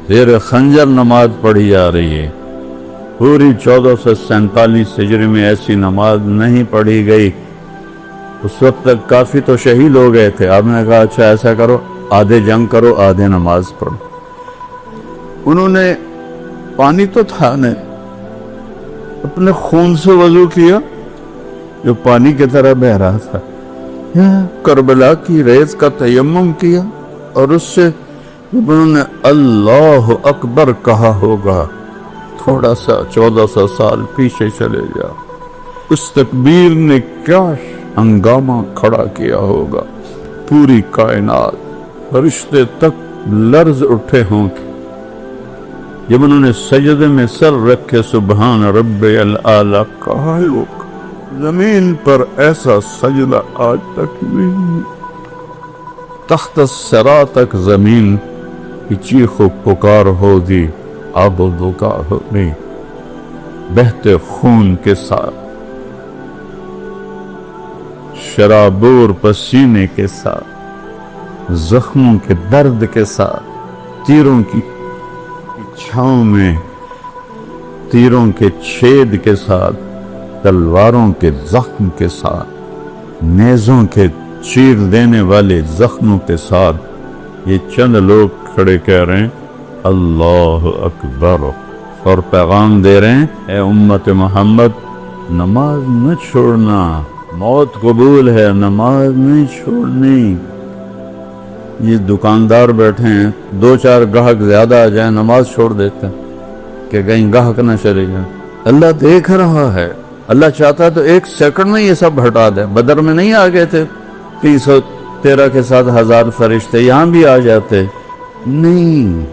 زیر خنجر نماز پڑھی جا رہی ہے. پوری 1447 ہجری میں ایسی نماز نہیں پڑھی گئی. اس وقت تک کافی تو شہید ہو گئے تھے. آپ نے کہا اچھا ایسا کرو، آدھے جنگ کرو آدھے نماز پڑھو. انہوں نے پانی تو تھا نہیں، اپنے خون سے وضو کیا جو پانی کی طرح بہ رہا تھا. کربلا کی ریت کا تیمم کیا اور اس سے جب انہوں نے اللہ اکبر کہا ہوگا، تھوڑا سا 1400 سال پیچھے چلے جاؤ، اس تکبیر نے کیا ہنگامہ کھڑا کیا ہوگا. پوری کائنات، فرشتے تک لرز اٹھے ہوں. جب انہوں نے سجدے میں سر رکھ کے سبحان ربی الاعلی کہا ہوگا، زمین پر ایسا سجدہ آج تک نہیں. تحت الثری تک زمین کی چیخ و پکار ہو دی، عبدوں کا نہیں، بہتے خون کے ساتھ، شرابور پسینے کے ساتھ، زخموں کے درد کے ساتھ، تیروں کی چھاؤں میں تیروں کے چھید کے ساتھ، تلواروں کے زخم کے ساتھ، نیزوں کے چیر دینے والے زخموں کے ساتھ یہ چند لوگ کھڑے کہہ رہے ہیں اللہ اکبر، اور پیغام دے رہے ہیں اے امت محمد نماز نہ چھوڑنا، موت قبول ہے نماز نہیں چھوڑنی. یہ دکاندار بیٹھے ہیں، 2-4 گاہک زیادہ آ جائیں نماز چھوڑ دیتے ہیں کہ کہیں گاہک نہ چلے جائیں. اللہ دیکھ رہا ہے، اللہ چاہتا ہے تو 1 سیکنڈ میں یہ سب ہٹا دے. بدر میں نہیں آ گئے تھے 313 کے ساتھ 1000 فرشتے، یہاں بھی آ جاتے. نہیں،